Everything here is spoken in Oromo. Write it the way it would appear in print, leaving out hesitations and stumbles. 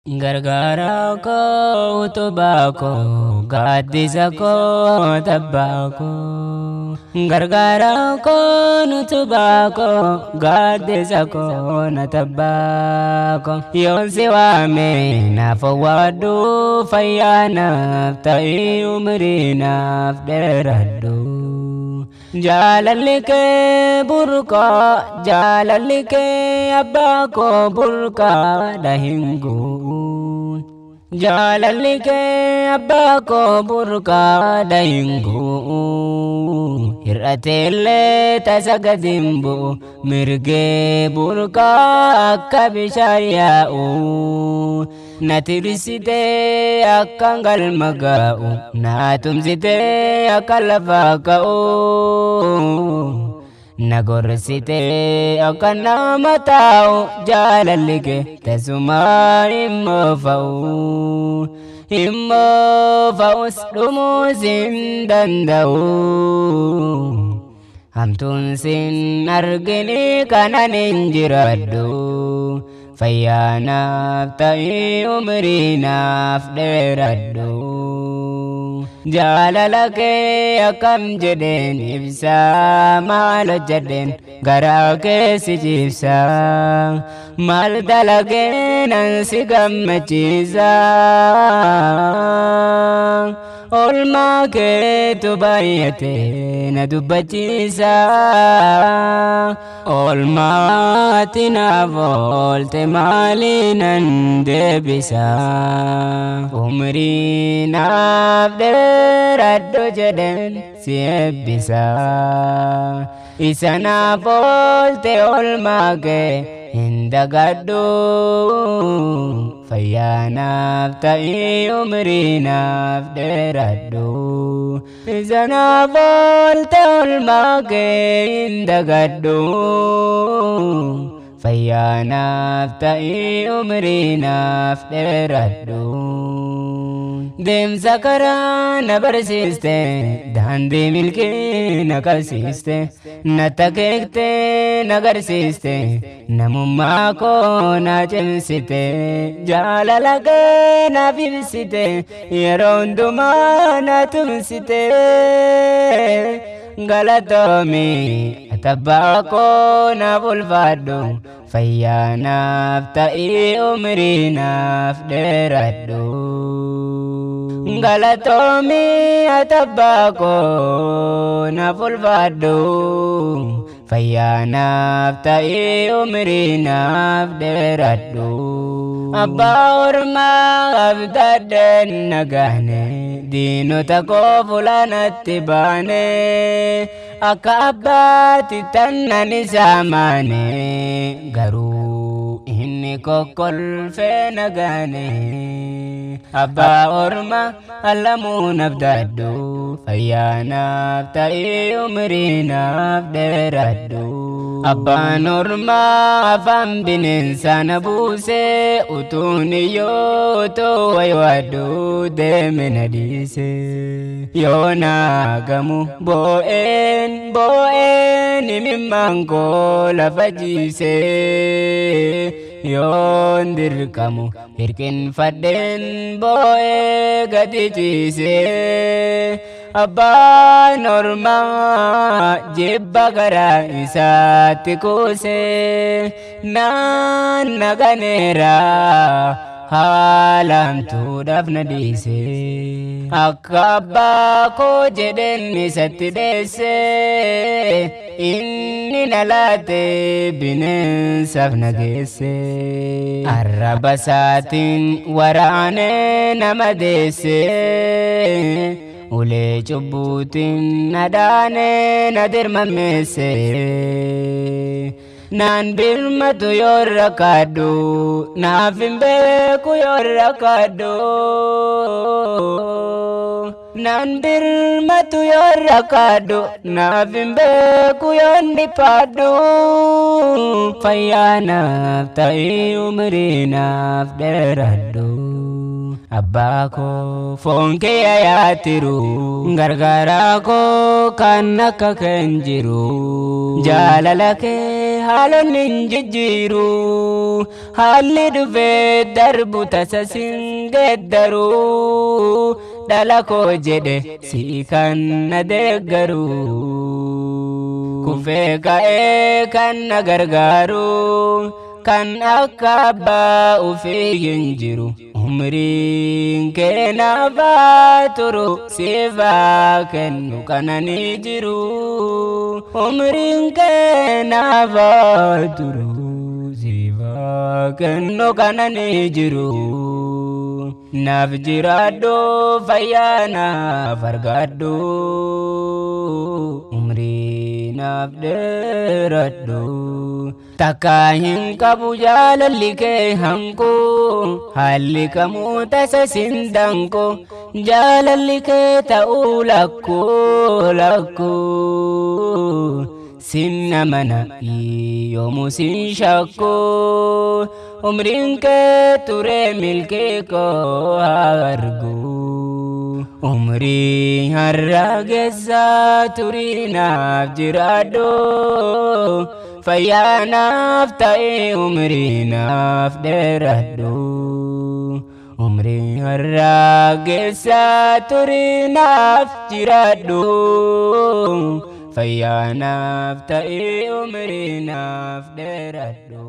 Gargaara koo utubaa koo gaaddisa koo tabbaa koo. Gargaara koo utubaa koo gaaddisa koo na tabbaa koo. Yoon si waame naaf owwaadhu fayyaa naaf ta'ii umrii naaf dheeradhu. Jaalalli kee burqaa jaalalli kee abbaa koo burqaa dhahingu. Jaalalli kee abbaa koo burqaa dhahingu. Hir'ateellee tasa gadi hin bu'u mirgee burqaa akka bishaan yaa'u. Na tirsitee akka galma gaa'u na tumsitee akka lafa ka'u. Na gorsitee akka nama taa'u jaalalli kee tasumaa immoo fa'us dhumuus hin danda'u. Hamtuun sin argini kanan hin jiraadhu. Fayyaa naaf ta'ii umrii naaf dheeradhu. Jaalala kee akkam jedheen ibsaa maal hojjedheen garaa kee si ciibsa. Maal dalagee nan si gammachiisa. Oolmaa keetu baay'atee na dubbachiisa. Oolmaatti naaf oolte maali nan deebisa. Umrii naaf dheeradhu jedheen si eebbisa. Isa naaf oolte oolmaa kee hin dagadhu. Fayyaa naaf ta'ii umrii naaf dheeradhu. Isa naaf oolte oolmaa kee hin dagadhu. Fayyaa naaf ta'ii umrii naaf dheeradhu. Deemsa karaa na barsiiste daandii milkii na qabsiiste. Na takeekte na garsiiste namummaa koo na cimsite. Jaalala kee naaf ibsite yeroo hundumaa na tumsite. Galatoomi atabbaa koo naaf ulfaadhu. Fayyaa naaf ta'ii umrii naaf dheeradhu. Galatoomi atabbaa koo naaf ulfaadhu. Fayyaa naaf ta'ii umrii naaf dheeradhu. Abbaa ormaa abdaadhaan nagaane diinota koo fuulanatti baane. Akka abbaatti tannan isaa maane garuu inni kokkolfee nagaane. Abbaa ormaa allamuun abdaadhu. Fayyaa naaf ta'ii umrii naaf dheeradhu. Abbaan ormaa afaan bineensaa na buuse. Utuun iyyuu utuu waywaadhu deeme na dhiise. Yoo naagamu boo'een imimmaan koo lafa jiise. Yoon dirqamu hirqinfadheen boo'ee gadi ciise. Abbaan ormaa jibba garaa isaatti kuuse. Naan naganeera haalamtuudhaaf na dhiise. Akka abbaa koo jedheen isatti dheesse. Inni na laate bineensaaf na geesse. Arraba isaatiin waraanee nama deesse. Ulee cubbuutiin na dhaanee na dirmammeesse. Naan birmatu yoo rakkaadhu naaf hin beeku yoo rakkaadhu. Naan birmatu yoo rakkaadhu naaf hin beeku yoo dhiphaadhu. Fayyaa naaf ta'ii umrii naaf dheeradhu. Abbako fonke ayatiru gargarako kanaka kenjiru jalalake halon ninjiru halli dufe darbu tasasingeddaru dalako jede si kan nadegaru kufe kae kan nagargaru kan akaba ufi yinjiru umrin kena baturu siva kenu kanani jiru umrin kena baturu siva kenu kanani jiru naf jirado fayana fargado umri naf derado takahin kabu jalalike hanko halika mutasa sindanko jalalike taulako lako sinna mana yomu sin shakko umrinke ture milke ko hargo umri harageza turina jirado fayanaf tae umri naf derado umri harageza turinaf jirado fayanaf tae umri naf derado